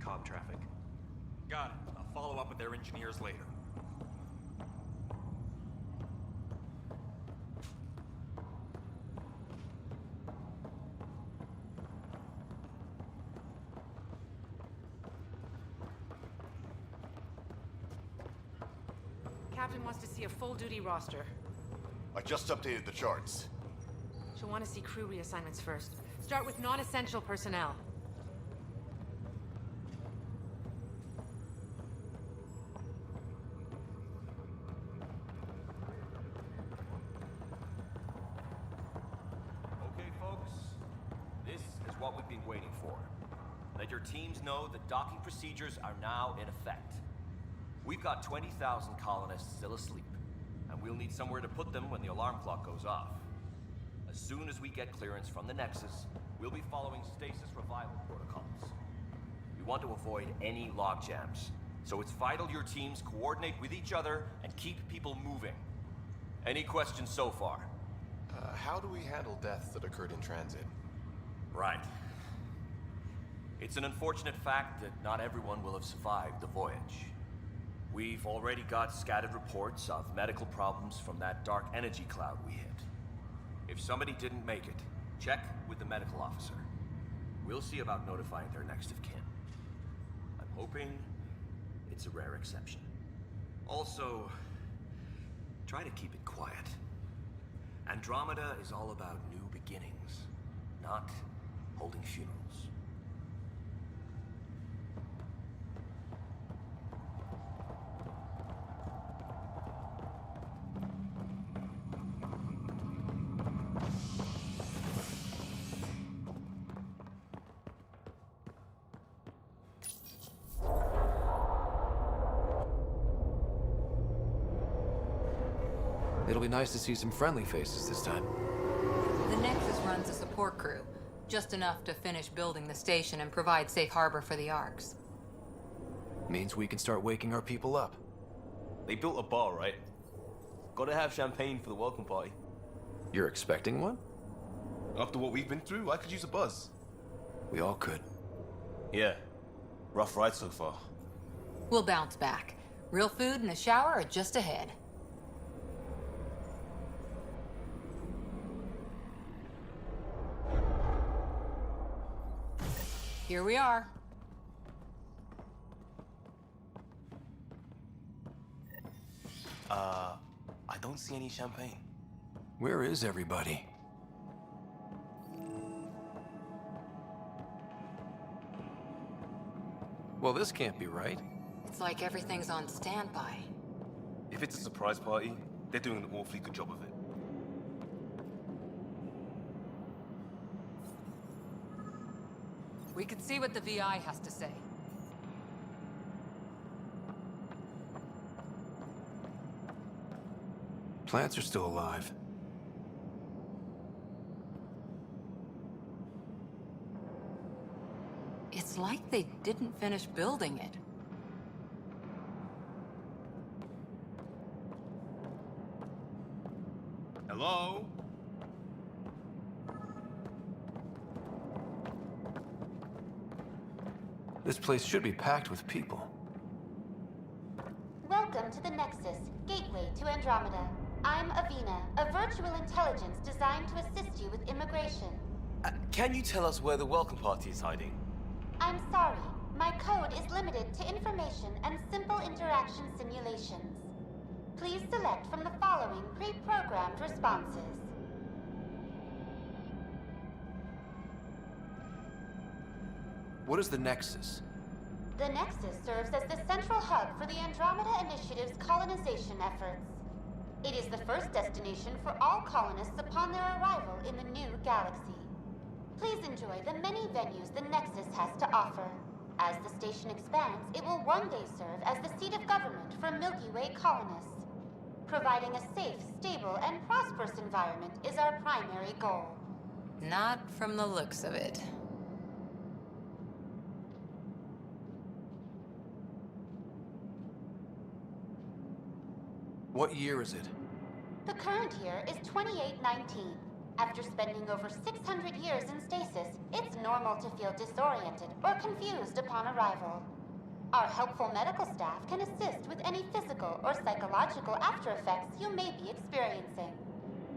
comm traffic. Got it. I'll follow up with their engineers later. Captain wants to see a full-duty roster. I just updated the charts. She'll want to see crew reassignments first. Start with non-essential personnel. Okay, folks. This is what we've been waiting for. Let your teams know that docking procedures are now in effect. We've got 20,000 colonists still asleep, and we'll need somewhere to put them when the alarm clock goes off. As soon as we get clearance from the Nexus, we'll be following stasis revival protocols. We want to avoid any logjams, so it's vital your teams coordinate with each other and keep people moving. Any questions so far? How do we handle deaths that occurred in transit? Right. It's an unfortunate fact that not everyone will have survived the voyage. We've already got scattered reports of medical problems from that dark energy cloud we hit. If somebody didn't make it, check with the medical officer. We'll see about notifying their next of kin. I'm hoping it's a rare exception. Also, try to keep it quiet. Andromeda is all about new beginnings, not holding funerals. It'll be nice to see some friendly faces this time. The Nexus runs a support crew, just enough to finish building the station and provide safe harbor for the Arks. Means we can start waking our people up. They built a bar, right? Gotta have champagne for the welcome party. You're expecting one? After what we've been through, I could use a buzz. We all could. Yeah. Rough ride so far. We'll bounce back. Real food and a shower are just ahead. Here we are. I don't see any champagne. Where is everybody? Well, this can't be right. It's like everything's on standby. If it's a surprise party, they're doing an awfully good job of it. We can see what the VI has to say. Plants are still alive. It's like they didn't finish building it. Hello? This place should be packed with people. Welcome to the Nexus, gateway to Andromeda. I'm Avina, a virtual intelligence designed to assist you with immigration. Can you tell us where the welcome party is hiding? I'm sorry, my code is limited to information and simple interaction simulations. Please select from the following pre-programmed responses. What is the Nexus? The Nexus serves as the central hub for the Andromeda Initiative's colonization efforts. It is the first destination for all colonists upon their arrival in the new galaxy. Please enjoy the many venues the Nexus has to offer. As the station expands, it will one day serve as the seat of government for Milky Way colonists. Providing a safe, stable, and prosperous environment is our primary goal. Not from the looks of it. What year is it? The current year is 2819. After spending over 600 years in stasis, it's normal to feel disoriented or confused upon arrival. Our helpful medical staff can assist with any physical or psychological after effects you may be experiencing.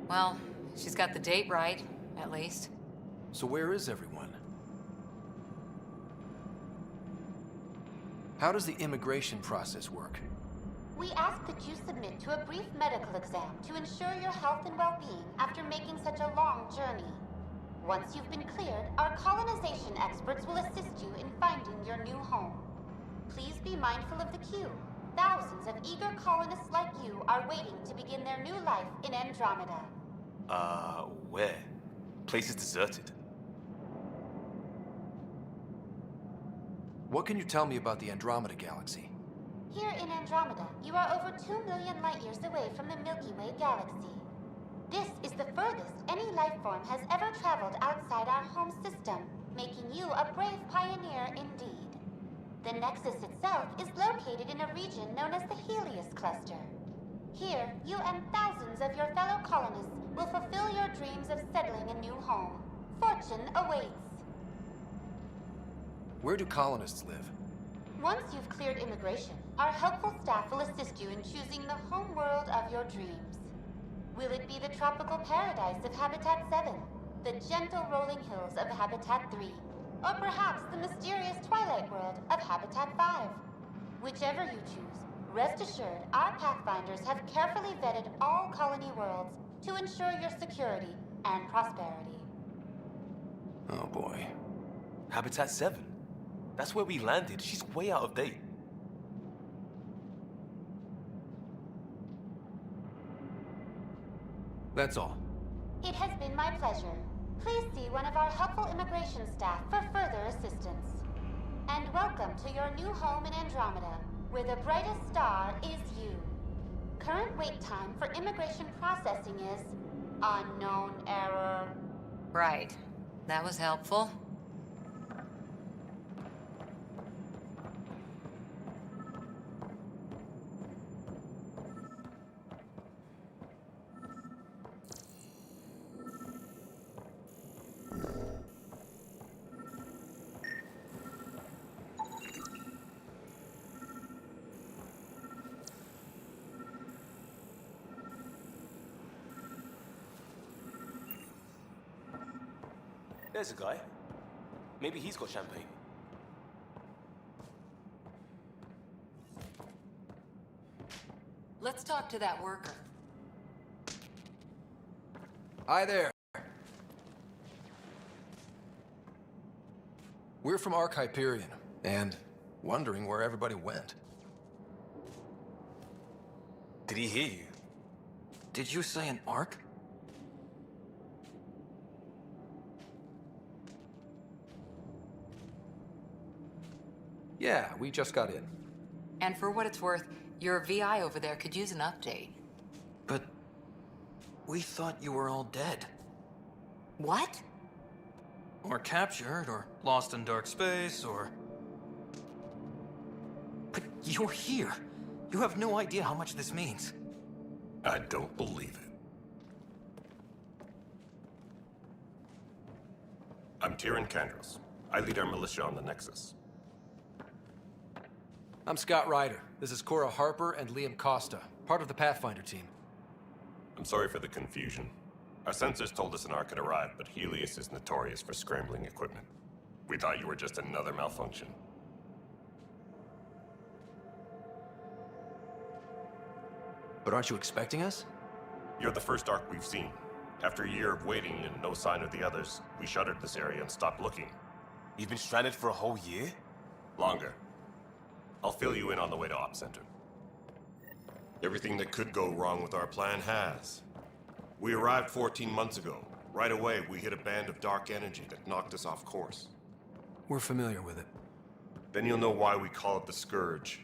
Well, she's got the date right, at least. So where is everyone? How does the immigration process work? We ask that you submit to a brief medical exam to ensure your health and well-being after making such a long journey. Once you've been cleared, our colonization experts will assist you in finding your new home. Please be mindful of the queue. Thousands of eager colonists like you are waiting to begin their new life in Andromeda. Where? Place is deserted. What can you tell me about the Andromeda galaxy? Here in Andromeda, you are over 2 million light-years away from the Milky Way galaxy. This is the furthest any life form has ever traveled outside our home system, making you a brave pioneer indeed. The Nexus itself is located in a region known as the Helios Cluster. Here, you and thousands of your fellow colonists will fulfill your dreams of settling a new home. Fortune awaits. Where do colonists live? Once you've cleared immigration, our helpful staff will assist you in choosing the home world of your dreams. Will it be the tropical paradise of Habitat 7, the gentle rolling hills of Habitat 3, or perhaps the mysterious twilight world of Habitat 5? Whichever you choose, rest assured our Pathfinders have carefully vetted all colony worlds to ensure your security and prosperity. Oh boy. Habitat 7? That's where we landed. She's way out of date. That's all. It has been my pleasure. Please see one of our helpful immigration staff for further assistance. And welcome to your new home in Andromeda, where the brightest star is you. Current wait time for immigration processing is unknown error. Right. That was helpful. There's a guy. Maybe he's got champagne. Let's talk to that worker. Hi there. We're from Ark Hyperion, and wondering where everybody went. Did he hear you? Did you say an Ark? Yeah, we just got in. And for what it's worth, your VI over there could use an update. But we thought you were all dead. What? Or captured, or lost in dark space, or... But you're here. You have no idea how much this means. I don't believe it. I'm Tyrion Kandros. I lead our militia on the Nexus. I'm Scott Ryder. This is Cora Harper and Liam Costa, part of the Pathfinder team. I'm sorry for the confusion. Our sensors told us an Ark had arrived, but Helios is notorious for scrambling equipment. We thought you were just another malfunction. But aren't you expecting us? You're the first Ark we've seen. After a year of waiting and no sign of the others, we shuttered this area and stopped looking. You've been stranded for a whole year? Longer. I'll fill you in on the way to Op Center. Everything that could go wrong with our plan has. We arrived 14 months ago. Right away, we hit a band of dark energy that knocked us off course. We're familiar with it. Then you'll know why we call it the Scourge.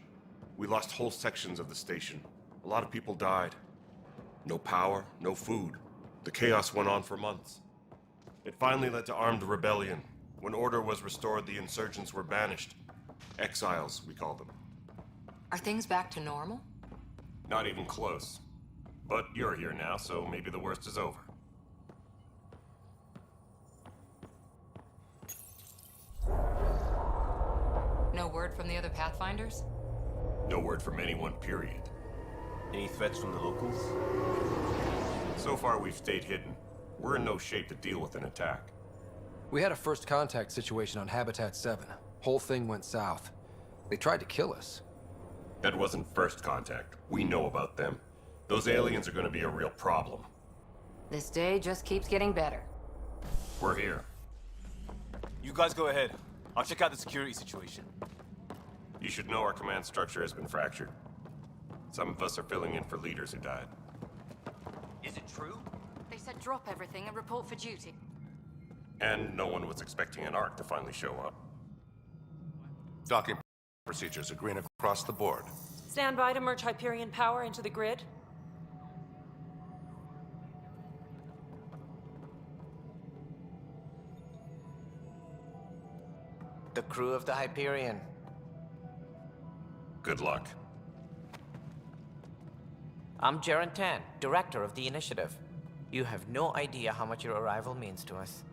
We lost whole sections of the station. A lot of people died. No power, no food. The chaos went on for months. It finally led to armed rebellion. When order was restored, the insurgents were banished. Exiles, we call them. Are things back to normal? Not even close. But you're here now, so maybe the worst is over. No word from the other Pathfinders? No word from anyone, period. Any threats from the locals? So far, we've stayed hidden. We're in no shape to deal with an attack. We had a first contact situation on Habitat 7. Whole thing went south. They tried to kill us. That wasn't first contact. We know about them. Those aliens are gonna be a real problem. This day just keeps getting better. We're here. You guys go ahead. I'll check out the security situation. You should know our command structure has been fractured. Some of us are filling in for leaders who died. Is it true? They said drop everything and report for duty. And no one was expecting an Ark to finally show up. Docking procedures are green across the board. Stand by to merge Hyperion power into the grid. The crew of the Hyperion. Good luck. I'm Jaren Tan, director of the initiative. You have no idea how much your arrival means to us.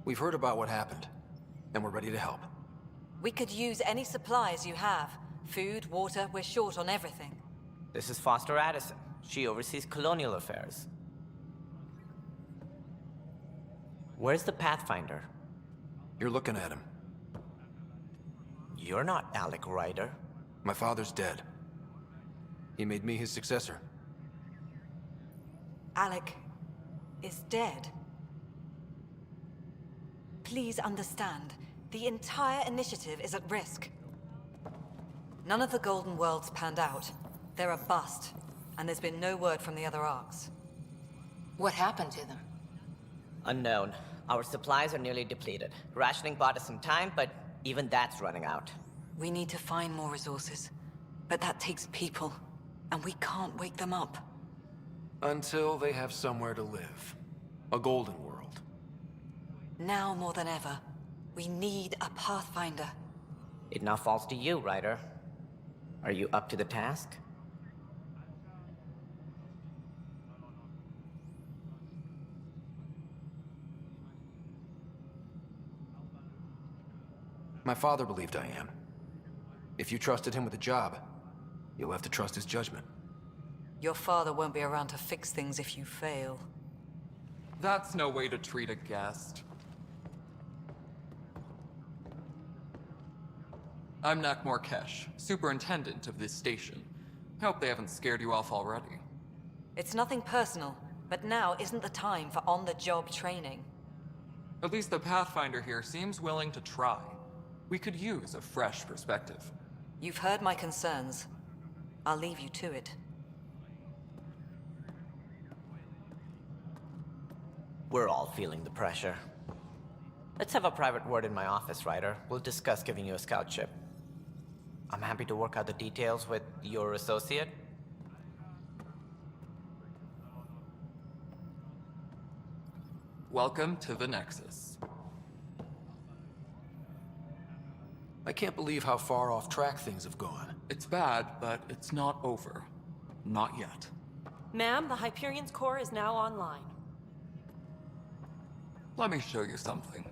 We've heard about what happened, and we're ready to help. We could use any supplies you have. Food, water, we're short on everything. This is Foster Addison. She oversees colonial affairs. Where's the Pathfinder? You're looking at him. You're not Alec Ryder. My father's dead. He made me his successor. Alec is dead. Please understand, the entire initiative is at risk. None of the Golden Worlds panned out. They're a bust, and there's been no word from the other arcs. What happened to them? Unknown. Our supplies are nearly depleted. Rationing bought us some time, but even that's running out. We need to find more resources, but that takes people, and we can't wake them up. Until they have somewhere to live. A golden world. Now more than ever, we need a Pathfinder. It now falls to you, Ryder. Are you up to the task? My father believed I am. If you trusted him with a job, you'll have to trust his judgment. Your father won't be around to fix things if you fail. That's no way to treat a guest. I'm Nakmor Kesh, superintendent of this station. Hope they haven't scared you off already. It's nothing personal, but now isn't the time for on-the-job training. At least the Pathfinder here seems willing to try. We could use a fresh perspective. You've heard my concerns. I'll leave you to it. We're all feeling the pressure. Let's have a private word in my office, Ryder. We'll discuss giving you a scout ship. I'm happy to work out the details with your associate. Welcome to the Nexus. I can't believe how far off track things have gone. It's bad, but it's not over. Not yet. Ma'am, the Hyperion's core is now online. Let me show you something.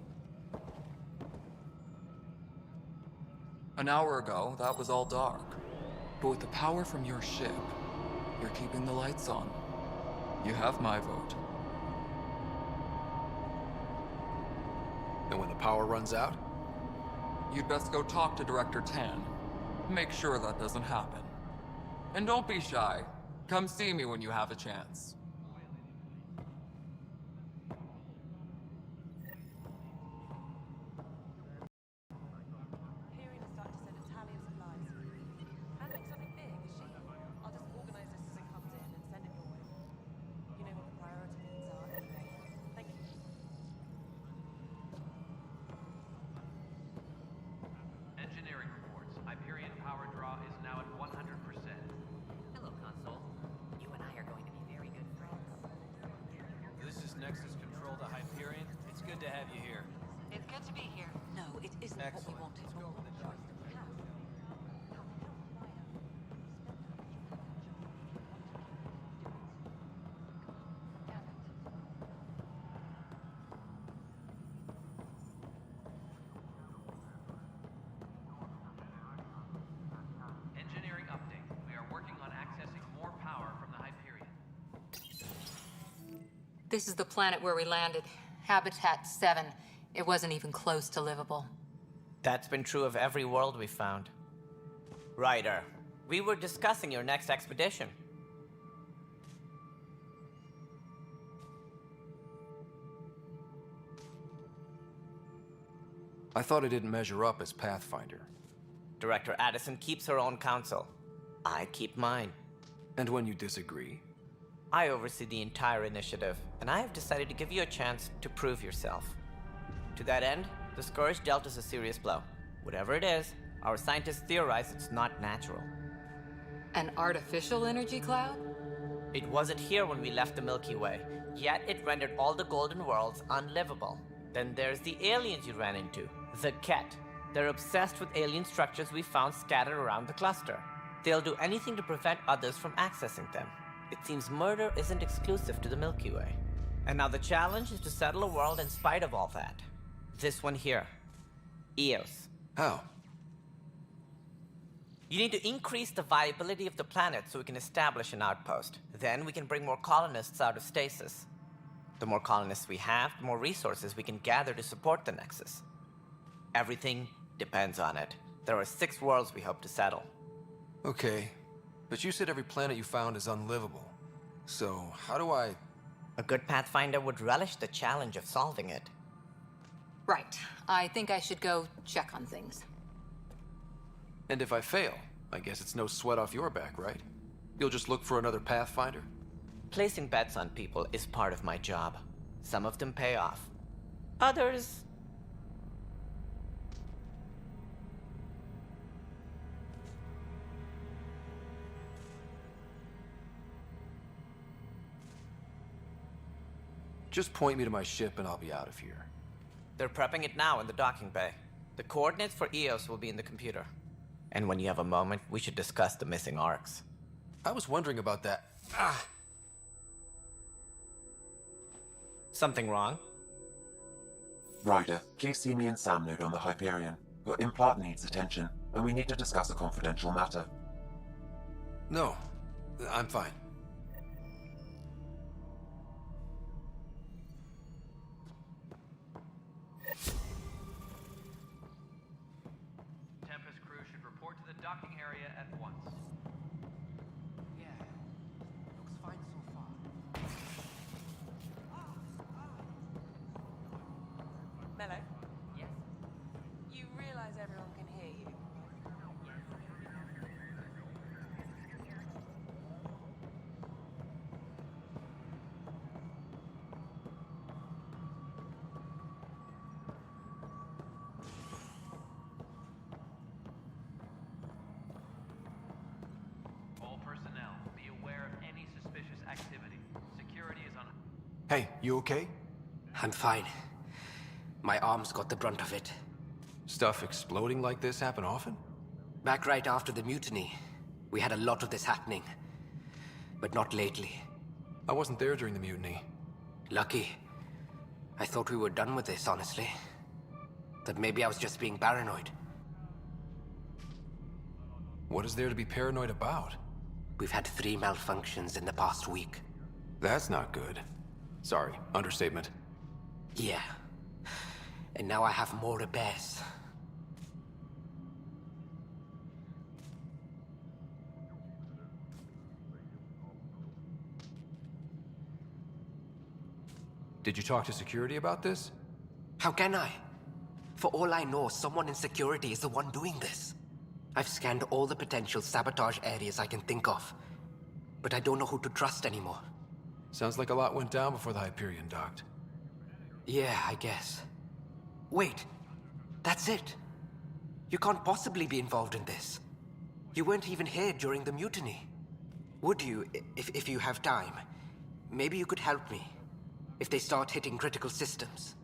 An hour ago, that was all dark. But with the power from your ship, you're keeping the lights on. You have my vote. And when the power runs out? You'd best go talk to Director Tan. Make sure that doesn't happen. And don't be shy. Come see me when you have a chance. Nexus control to Hyperion. It's good to have you here. It's good to be here. No, it isn't what we wanted. This is the planet where we landed. Habitat 7. It wasn't even close to livable. That's been true of every world we found. Ryder, we were discussing your next expedition. I thought I didn't measure up as Pathfinder. Director Addison keeps her own counsel. I keep mine. And when you disagree? I oversee the entire initiative, and I have decided to give you a chance to prove yourself. To that end, the Scourge dealt us a serious blow. Whatever it is, our scientists theorize it's not natural. An artificial energy cloud? It wasn't here when we left the Milky Way, yet it rendered all the Golden Worlds unlivable. Then there's the aliens you ran into, the Ket. They're obsessed with alien structures we found scattered around the cluster. They'll do anything to prevent others from accessing them. It seems murder isn't exclusive to the Milky Way. And now the challenge is to settle a world in spite of all that. This one here. Eos. How? You need to increase the viability of the planet so we can establish an outpost. Then we can bring more colonists out of stasis. The more colonists we have, the more resources we can gather to support the Nexus. Everything depends on it. There are 6 worlds we hope to settle. Okay, but you said every planet you found is unlivable. So, how do I... A good Pathfinder would relish the challenge of solving it. Right. I think I should go check on things. And if I fail, I guess it's no sweat off your back, right? You'll just look for another Pathfinder? Placing bets on people is part of my job. Some of them pay off. Others... Just point me to my ship and I'll be out of here. They're prepping it now in the docking bay. The coordinates for Eos will be in the computer. And when you have a moment, we should discuss the missing arcs. I was wondering about that. Something wrong? Ryder, please see me and Sam Node on the Hyperion. Your implant needs attention, and we need to discuss a confidential matter. No, I'm fine. Tempest crew should report to the docking area at once. Yeah, looks fine so far. Mello? Yes? You realize everyone can hear you? All personnel, be aware of any suspicious activity. Security is on... Hey, you okay? I'm fine. My arms got the brunt of it. Stuff exploding like this happen often? Back right after the mutiny, we had a lot of this happening. But not lately. I wasn't there during the mutiny. Lucky. I thought we were done with this, honestly. That maybe I was just being paranoid. What is there to be paranoid about? We've had 3 malfunctions in the past week. That's not good. Sorry, understatement. Yeah. And now I have more repairs. Did you talk to security about this? How can I? For all I know, someone in security is the one doing this. I've scanned all the potential sabotage areas I can think of. But I don't know who to trust anymore. Sounds like a lot went down before the Hyperion docked. Yeah, I guess. Wait, that's it. You can't possibly be involved in this. You weren't even here during the mutiny. Would you, if you have time? Maybe you could help me, if they start hitting critical systems.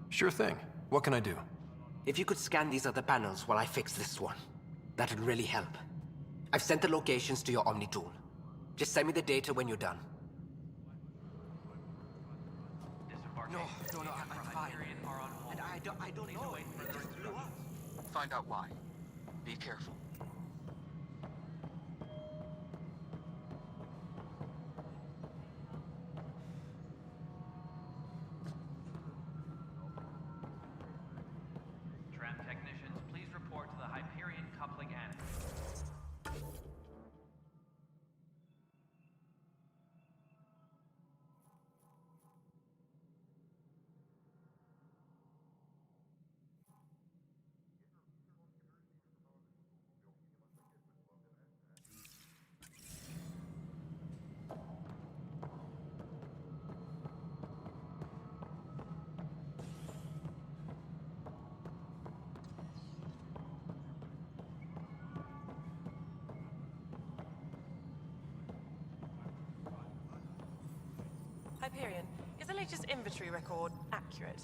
Sure thing. What can I do? If you could scan these other panels while I fix this one, that'd really help. I've sent the locations to your Omni tool. Just send me the data when you're done. No, I'm fine. And I don't know if it blew up. Find out why. Be careful. Hyperion, is the latest inventory record accurate?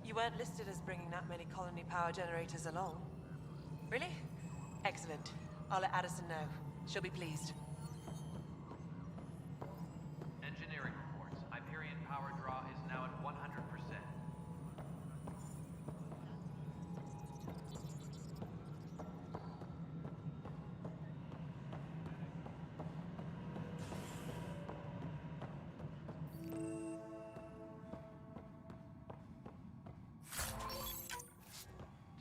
You weren't listed as bringing that many colony power generators along. Really? Excellent. I'll let Addison know. She'll be pleased. Engineering reports. Hyperion power draw is now at 100%.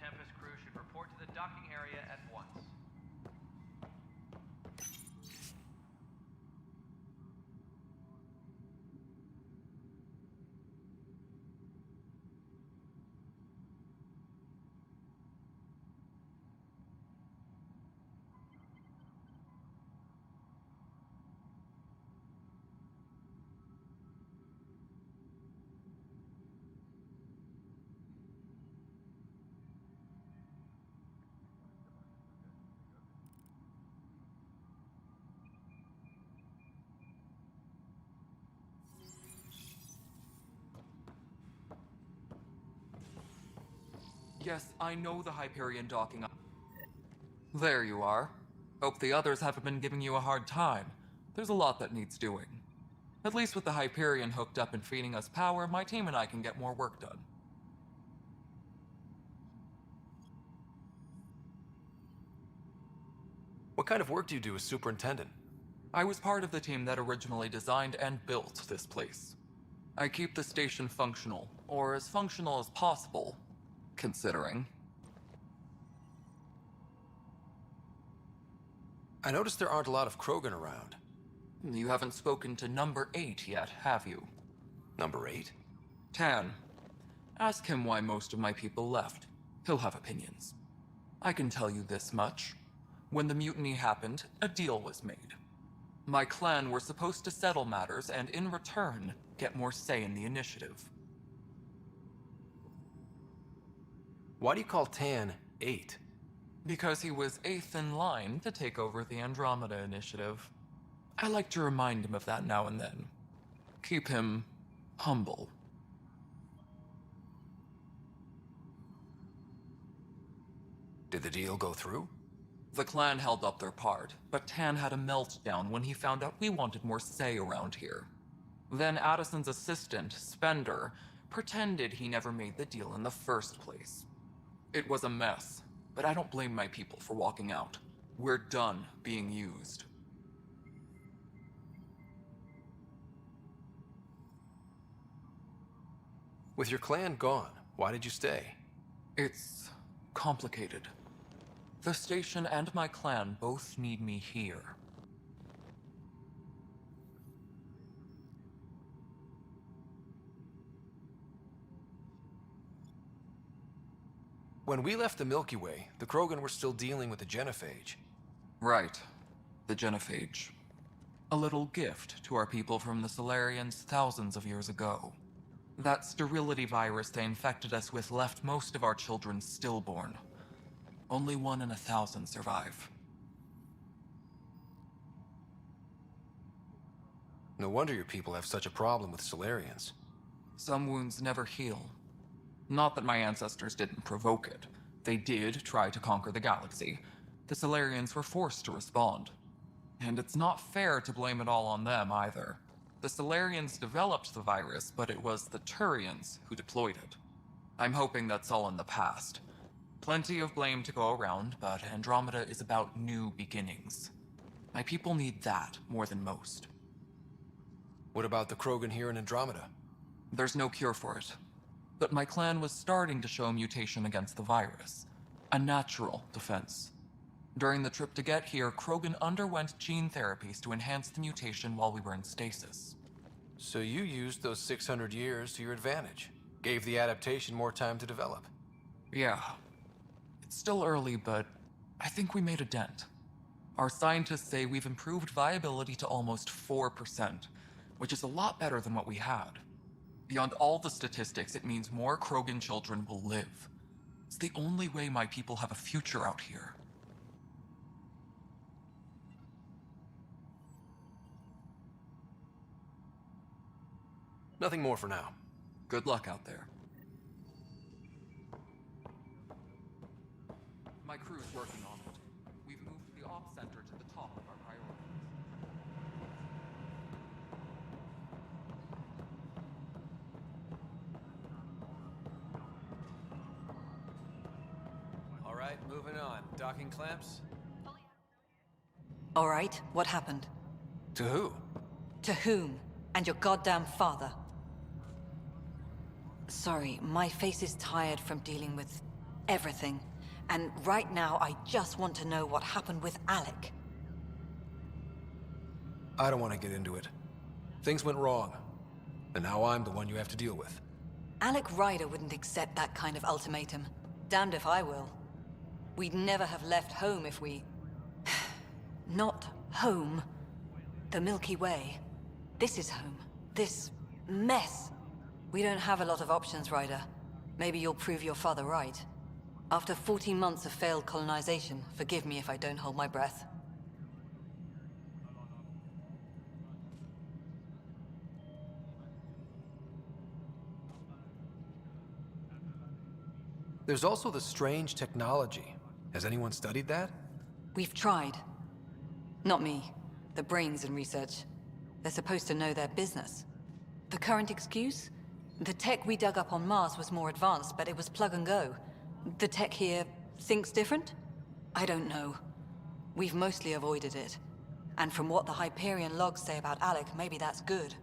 Tempest crew should report to the docking area at once. Yes, I know the Hyperion docking. There you are. Hope the others haven't been giving you a hard time. There's a lot that needs doing. At least with the Hyperion hooked up and feeding us power, my team and I can get more work done. What kind of work do you do as superintendent? I was part of the team that originally designed and built this place. I keep the station functional, or as functional as possible, considering. I noticed there aren't a lot of Krogan around. You haven't spoken to number 8 yet, have you? Number 8? Tan. Ask him why most of my people left. He'll have opinions. I can tell you this much. When the mutiny happened, a deal was made. My clan were supposed to settle matters and, in return, get more say in the initiative. Why do you call Tan 8? Because he was 8th in line to take over the Andromeda initiative. I like to remind him of that now and then. Keep him humble. Did the deal go through? The clan held up their part, but Tan had a meltdown when he found out we wanted more say around here. Then Addison's assistant, Spender, pretended he never made the deal in the first place. It was a mess, but I don't blame my people for walking out. We're done being used. With your clan gone, why did you stay? It's complicated. The station and my clan both need me here. When we left the Milky Way, the Krogan were still dealing with the genophage. Right. The genophage. A little gift to our people from the Solarians thousands of years ago. That sterility virus they infected us with left most of our children stillborn. Only 1 in 1,000 survive. No wonder your people have such a problem with Solarians. Some wounds never heal. Not that my ancestors didn't provoke it. They did try to conquer the galaxy. The Solarians were forced to respond. And it's not fair to blame it all on them either. The Solarians developed the virus, but it was the Turians who deployed it. I'm hoping that's all in the past. Plenty of blame to go around, but Andromeda is about new beginnings. My people need that more than most. What about the Krogan here in Andromeda? There's no cure for it. But my clan was starting to show a mutation against the virus. A natural defense. During the trip to get here, Krogan underwent gene therapies to enhance the mutation while we were in stasis. So you used those 600 years to your advantage. Gave the adaptation more time to develop. Yeah. It's still early, but I think we made a dent. Our scientists say we've improved viability to almost 4%, which is a lot better than what we had. Beyond all the statistics, it means more Krogan children will live. It's the only way my people have a future out here. Nothing more for now. Good luck out there. My crew's working on it. We've moved the ops center to the top of our priorities. All right, moving on. Docking clamps? All right, what happened? To who? To whom? And your goddamn father. Sorry, my face is tired from dealing with everything. And right now, I just want to know what happened with Alec. I don't want to get into it. Things went wrong. And now I'm the one you have to deal with. Alec Ryder wouldn't accept that kind of ultimatum. Damned if I will. We'd never have left home if we... Not home. The Milky Way. This is home. This mess. We don't have a lot of options, Ryder. Maybe you'll prove your father right. After 14 months of failed colonization, forgive me if I don't hold my breath. There's also the strange technology. Has anyone studied that? We've tried. Not me. The brains in research. They're supposed to know their business. The current excuse? The tech we dug up on Mars was more advanced, but it was plug and go. The tech here thinks different? I don't know. We've mostly avoided it. And from what the Hyperion logs say about Alec, maybe that's good.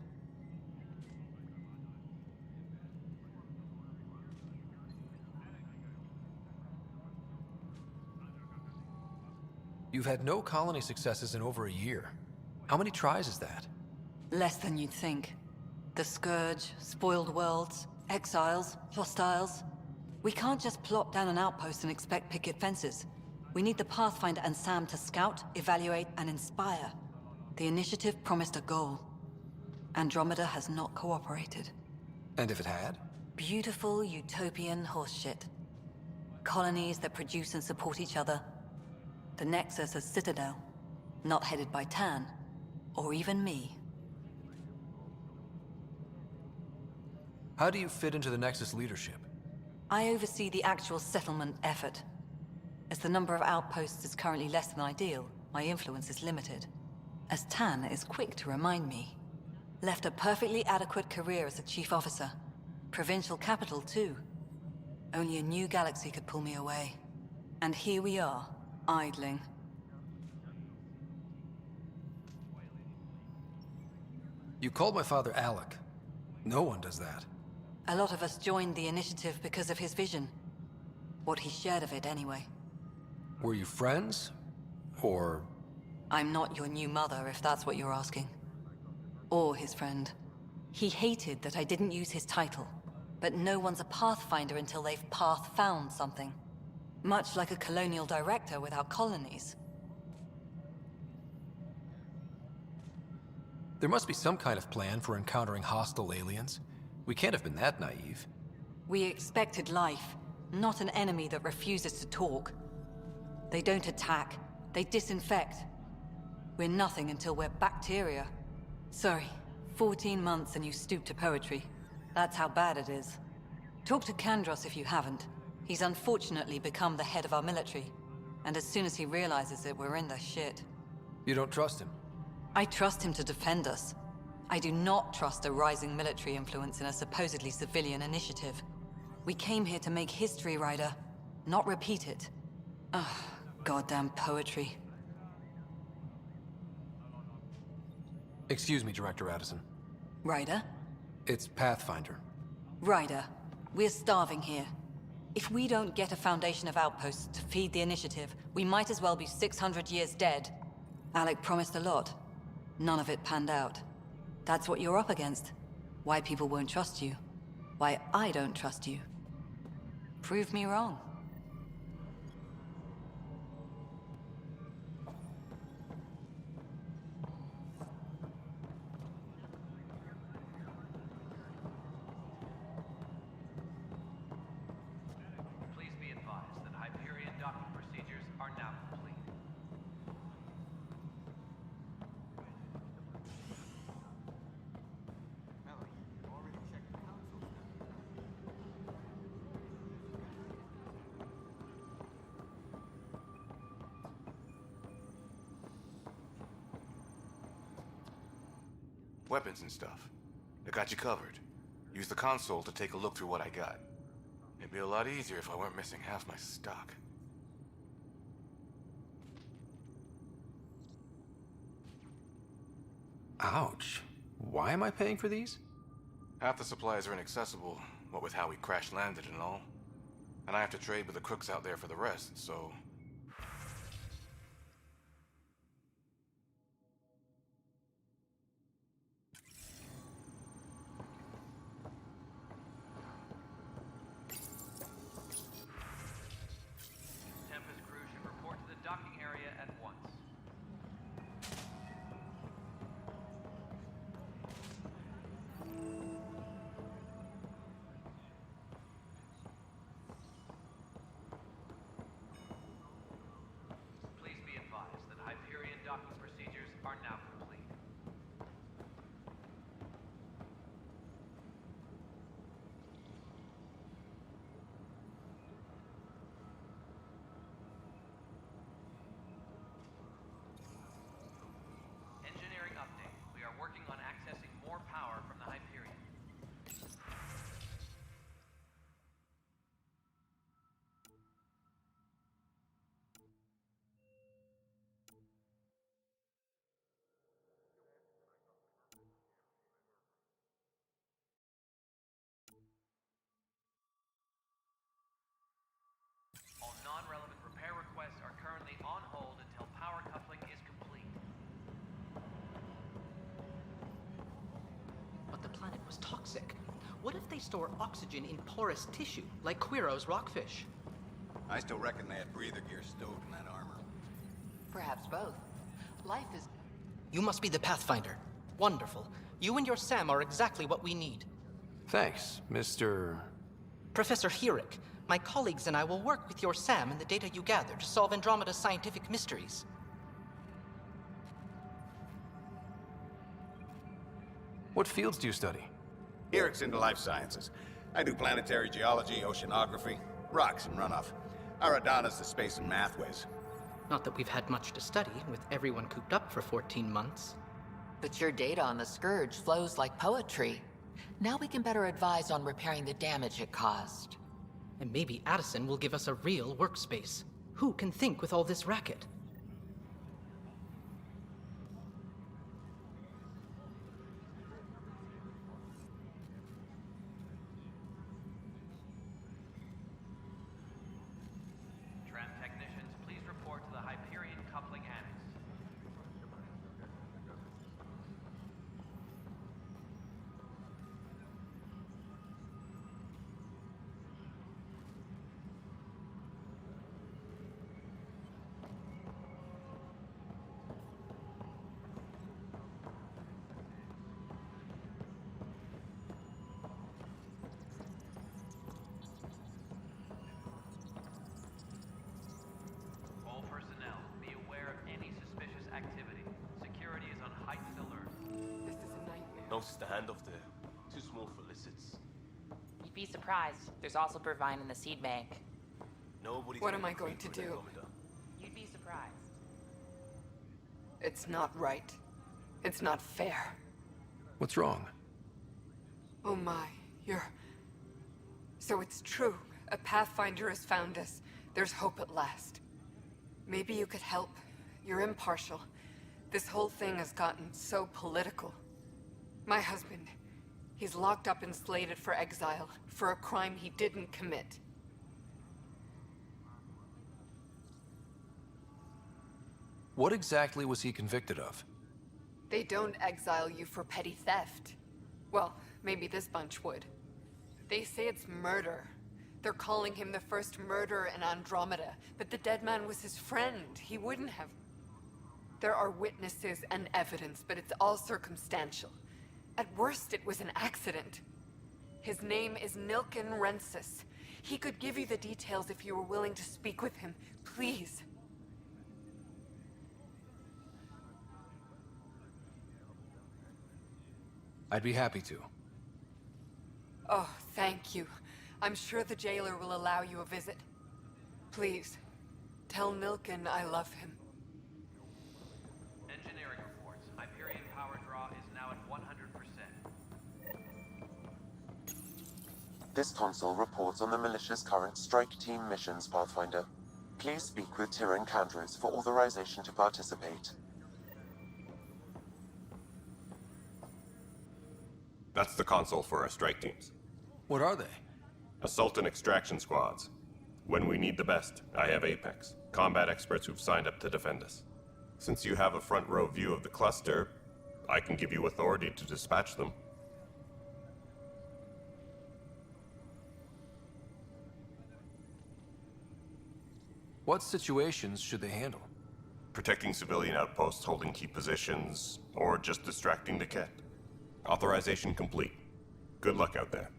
You've had no colony successes in over a year. How many tries is that? Less than you'd think. The Scourge, spoiled worlds, exiles, hostiles. We can't just plop down an outpost and expect picket fences. We need the Pathfinder and Sam to scout, evaluate, and inspire. The initiative promised a goal. Andromeda has not cooperated. And if it had? Beautiful utopian horseshit. Colonies that produce and support each other. The Nexus a citadel, not headed by Tan, or even me. How do you fit into the Nexus leadership? I oversee the actual settlement effort. As the number of outposts is currently less than ideal, my influence is limited. As Tan is quick to remind me. Left a perfectly adequate career as a chief officer. Provincial capital, too. Only a new galaxy could pull me away. And here we are, idling. You called my father Alec. No one does that. A lot of us joined the initiative because of his vision. What he shared of it, anyway. Were you friends? Or... I'm not your new mother, if that's what you're asking. Or his friend. He hated that I didn't use his title. But no one's a Pathfinder until they've path-found something. Much like a colonial director without colonies. There must be some kind of plan for encountering hostile aliens. We can't have been that naive. We expected life, not an enemy that refuses to talk. They don't attack, they disinfect. We're nothing until we're bacteria. Sorry, 14 months and you stoop to poetry. That's how bad it is. Talk to Kandros if you haven't. He's unfortunately become the head of our military. And as soon as he realizes it, we're in the shit. You don't trust him? I trust him to defend us. I do not trust a rising military influence in a supposedly civilian initiative. We came here to make history, Ryder, not repeat it. Ugh, goddamn poetry. Excuse me, Director Addison. Ryder? It's Pathfinder. Ryder, we're starving here. If we don't get a foundation of outposts to feed the initiative, we might as well be 600 years dead. Alec promised a lot. None of it panned out. That's what you're up against. Why people won't trust you. Why I don't trust you. Prove me wrong. Please be advised that Hyperion docking procedures are now complete. Weapons and stuff. I got you covered. Use the console to take a look through what I got. It'd be a lot easier if I weren't missing half my stock. Ouch. Why am I paying for these? Half the supplies are inaccessible, what with how we crash-landed and all. And I have to trade with the crooks out there for the rest, so... Tempest crew should report to the docking area at once. Please be advised that Hyperion docking procedures are now complete. Engineering update. We are working on accessing more power from the Hyperion. All non-relevant repair requests are currently on hold until power coupling is complete. But the planet was toxic. What if they store oxygen in porous tissue, like Quiro's rockfish? I still reckon they had breather gear stowed in that armor. Perhaps both. Life is... You must be the Pathfinder. Wonderful. You and your Sam are exactly what we need. Thanks, Mr. Professor Herrick, my colleagues and I will work with your Sam and the data you gather to solve Andromeda's scientific mysteries. What fields do you study? Herrick's into life sciences. I do planetary geology, oceanography, rocks and runoff. Aradana's the space and math whiz. Not that we've had much to study, with everyone cooped up for 14 months. But your data on the Scourge flows like poetry. Now we can better advise on repairing the damage it caused. And maybe Addison will give us a real workspace. Who can think with all this racket? Tram technicians, please report to the Hyperion coupling annex. All personnel, be aware of any suspicious activity. Security is on heightened alert. This is a nightmare. Notice the handoff there. Too small for lizards. You'd be surprised. There's also purvine in the seed bank. Nobody's What gonna am I be going to creeping do? Andromeda. You'd be surprised. It's not right. It's not fair. What's wrong? Oh my, you're... So it's true. A Pathfinder has found us. There's hope at last. Maybe you could help. You're impartial. This whole thing has gotten so political. My husband, he's locked up and slated for exile for a crime he didn't commit. What exactly was he convicted of? They don't exile you for petty theft. Well, maybe this bunch would. They say it's murder. They're calling him the first murderer in Andromeda, but the dead man was his friend. He wouldn't have... There are witnesses and evidence, but it's all circumstantial. At worst, it was an accident. His name is Nilken Rensis. He could give you the details if you were willing to speak with him. Please. I'd be happy to. Oh, thank you. I'm sure the jailer will allow you a visit. Please, tell Nilken I love him. Engineering reports. Hyperion power draw is now at 100%. This console reports on the militia's current strike team missions, Pathfinder. Please speak with Tyrion Candros for authorization to participate. That's the console for our strike teams. What are they? Assault and extraction squads. When we need the best, I have Apex, combat experts who've signed up to defend us. Since you have a front row view of the cluster, I can give you authority to dispatch them. What situations should they handle? Protecting civilian outposts holding key positions, or just distracting the Ket. Authorization complete. Good luck out there.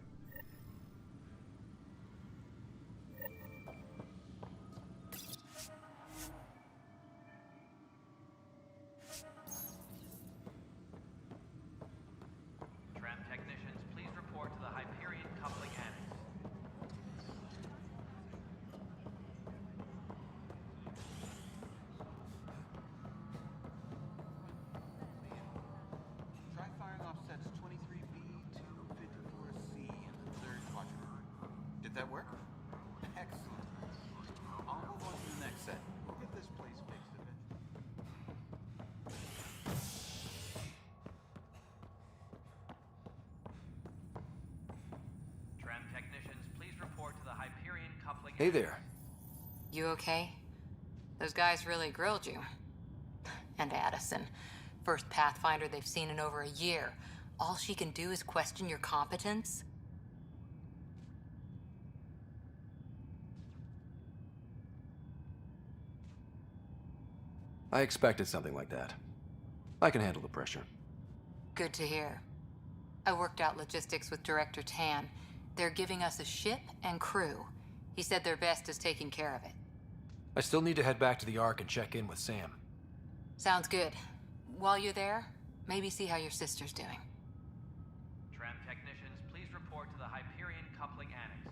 Tram technicians, please report to the Hyperion coupling annex. Try firing off sets 23B to 54C in the third quadrant. Did that work? Excellent. I'll move on to the next set. We'll get this place fixed eventually. Tram technicians, please report to the Hyperion coupling Hey there. You okay? Those guys really grilled you. And Addison. First Pathfinder they've seen in over a year. All she can do is question your competence? I expected something like that. I can handle the pressure. Good to hear. I worked out logistics with Director Tan. They're giving us a ship and crew. He said their best is taking care of it. I still need to head back to the Ark and check in with Sam. Sounds good. While you're there, maybe see how your sister's doing. Tram technicians, please report to the Hyperion coupling annex.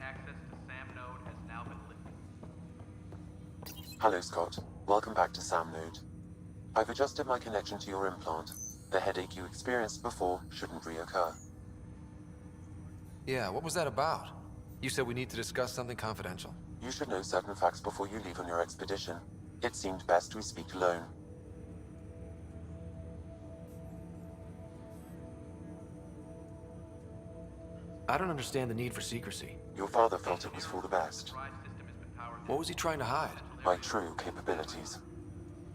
Access to SAM node has now been lifted. Hello, Scott. Welcome back to SAM node. I've adjusted my connection to your implant. The headache you experienced before shouldn't reoccur. Yeah, what was that about? You said we need to discuss something confidential. You should know certain facts before you leave on your expedition. It seemed best we speak alone. I don't understand the need for secrecy. Your father felt it was for the best. What was he trying to hide? My true capabilities.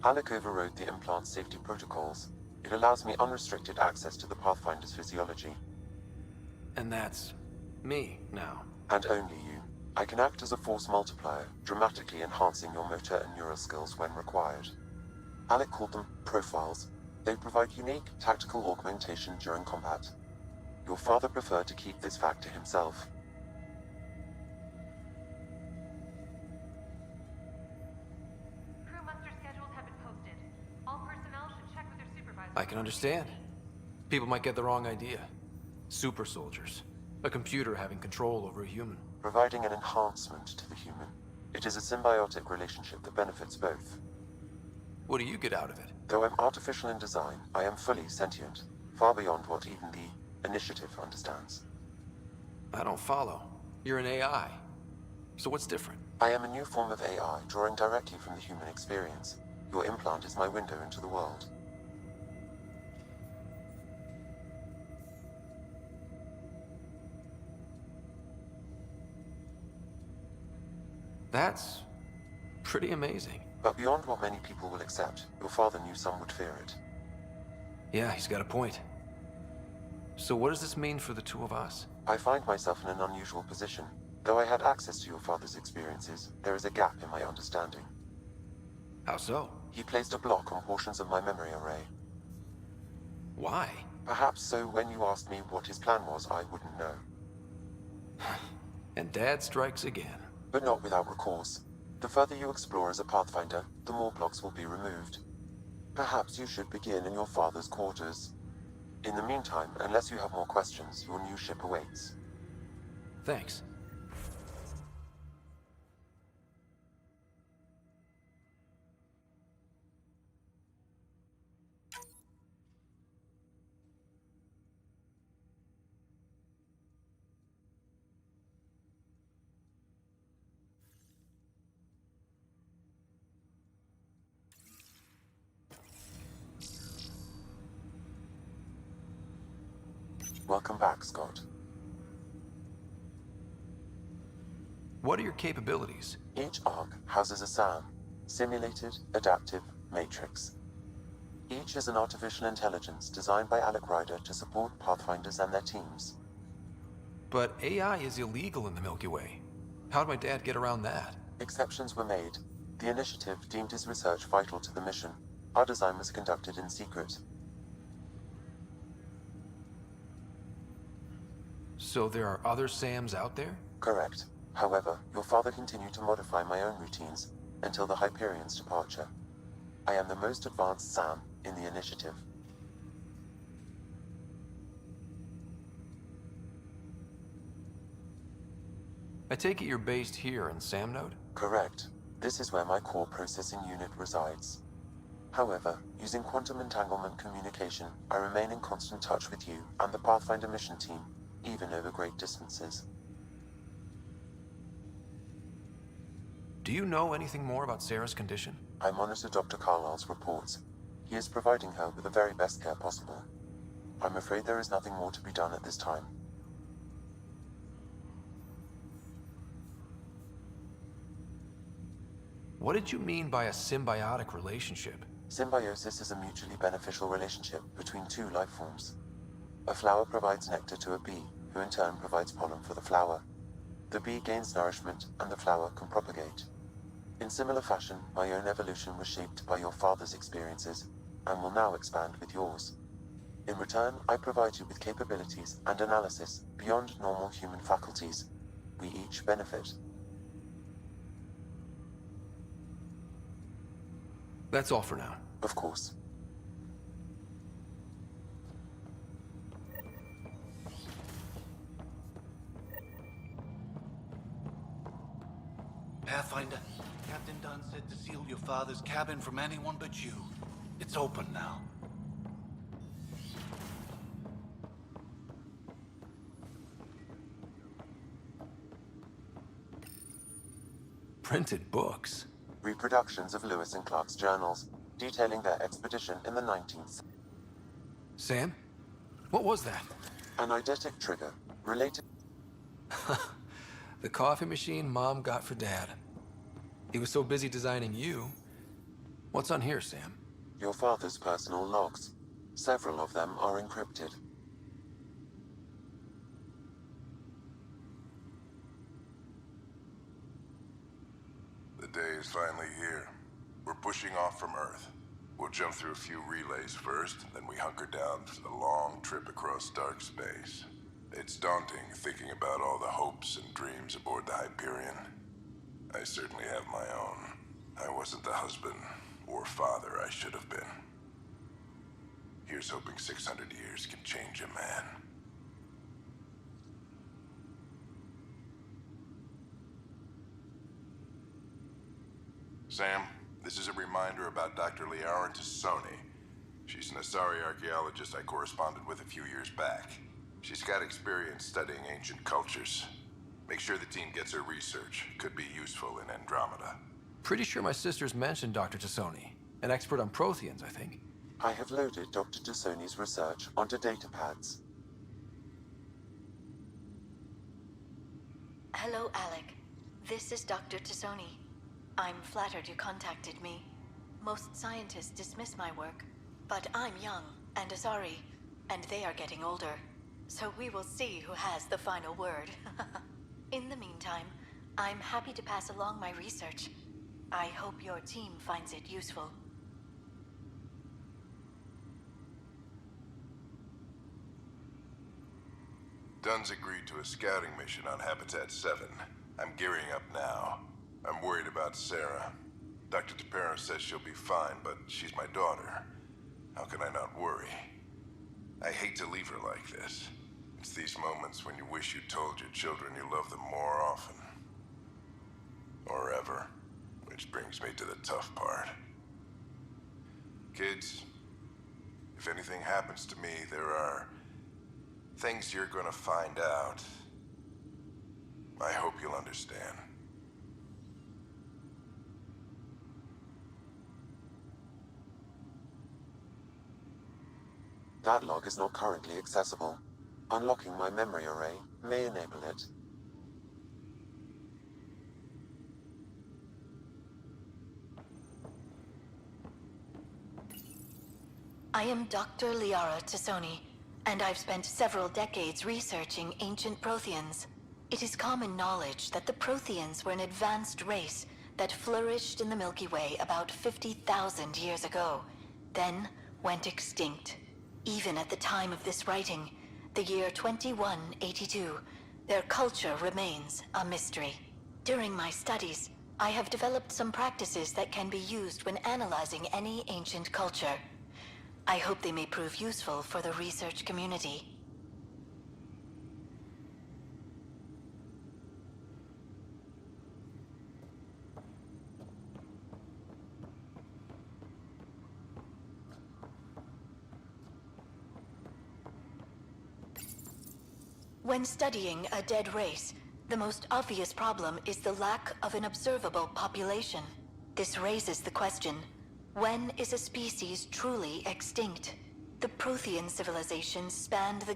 Alec overrode the implant safety protocols. It allows me unrestricted access to the Pathfinder's physiology. And that's me now. And only you. I can act as a force multiplier, dramatically enhancing your motor and neural skills when required. Alec called them profiles. They provide unique tactical augmentation during combat. Your father preferred to keep this fact to himself. Crew muster schedules have been posted. All personnel should check with their supervisor. I can understand. People might get the wrong idea. Super soldiers. A computer having control over a human. Providing an enhancement to the human. It is a symbiotic relationship that benefits both. What do you get out of it? Though I'm artificial in design, I am fully sentient, far beyond what even the Initiative understands. I don't follow. You're an AI. So what's different? I am a new form of AI, drawing directly from the human experience. Your implant is my window into the world. That's pretty amazing. But beyond what many people will accept, your father knew some would fear it. Yeah, he's got a point. So what does this mean for the two of us? I find myself in an unusual position. Though I had access to your father's experiences, there is a gap in my understanding. How so? He placed a block on portions of my memory array. Why? Perhaps so when you asked me what his plan was, I wouldn't know. And Dad strikes again. But not without recourse. The further you explore as a Pathfinder, the more blocks will be removed. Perhaps you should begin in your father's quarters. In the meantime, unless you have more questions, your new ship awaits. Thanks. Welcome back, Scott. What are your capabilities? Each arc houses a SAM, Simulated Adaptive Matrix. Each is an artificial intelligence designed by Alec Ryder to support Pathfinders and their teams. But AI is illegal in the Milky Way. How'd my dad get around that? Exceptions were made. The Initiative deemed his research vital to the mission. Our design was conducted in secret. So there are other SAMs out there? Correct. However, your father continued to modify my own routines until the Hyperion's departure. I am the most advanced SAM in the Initiative. I take it you're based here in Sam Node? Correct. This is where my core processing unit resides. However, using quantum entanglement communication, I remain in constant touch with you and the Pathfinder mission team, even over great distances. Do you know anything more about Sarah's condition? I monitor Dr. Carlisle's reports. He is providing her with the very best care possible. I'm afraid there is nothing more to be done at this time. What did you mean by a symbiotic relationship? Symbiosis is a mutually beneficial relationship between two life forms. A flower provides nectar to a bee, who in turn provides pollen for the flower. The bee gains nourishment, and the flower can propagate. In similar fashion, my own evolution was shaped by your father's experiences, and will now expand with yours. In return, I provide you with capabilities and analysis beyond normal human faculties. We each benefit. That's all for now. Of course. Pathfinder, Captain Dunn said to seal your father's cabin from anyone but you. It's open now. Printed books? Reproductions of Lewis and Clark's journals, detailing their expedition in the 19th. Sam? What was that? An eidetic trigger, related... The coffee machine Mom got for Dad. He was so busy designing you. What's on here, Sam? Your father's personal logs. Several of them are encrypted. The day is finally here. We're pushing off from Earth. We'll jump through a few relays first, then we hunker down for the long trip across dark space. It's daunting thinking about all the hopes and dreams aboard the Hyperion. I certainly have my own. I wasn't the husband or father I should have been. Here's hoping 600 years can change a man. Sam, This is a reminder about Dr. Liara Tassoni. She's an Asari archaeologist I corresponded with a few years back. She's got experience studying ancient cultures. Make sure the team gets her research. Could be useful in Andromeda. Pretty sure my sister's mentioned Dr. Tassoni. An expert on Protheans, I think. I have loaded Dr. Tassoni's research onto datapads. Hello, Alec. This is Dr. Tassoni. I'm flattered you contacted me. Most scientists dismiss my work, but I'm young and Asari, and they are getting older. So we will see who has the final word. In the meantime, I'm happy to pass along my research. I hope your team finds it useful. Dunn's agreed to a scouting mission on Habitat 7. I'm gearing up now. I'm worried about Sarah. Dr. Tapero says she'll be fine, but she's my daughter. How can I not worry? I hate to leave her like this. It's these moments when you wish you told your children you love them more often. Or ever. Which brings me to the tough part. Kids, if anything happens to me, there are things you're gonna find out. I hope you'll understand. That log is not currently accessible. Unlocking my memory array may enable it. I am Dr. Liara Tassoni, and I've spent several decades researching ancient Protheans. It is common knowledge that the Protheans were an advanced race that flourished in the Milky Way about 50,000 years ago, then went extinct. Even at the time of this writing, the year 2182, their culture remains a mystery. During my studies, I have developed some practices that can be used when analyzing any ancient culture. I hope they may prove useful for the research community. When studying a dead race, the most obvious problem is the lack of an observable population. This raises the question, when is a species truly extinct? The Prothean civilization spanned the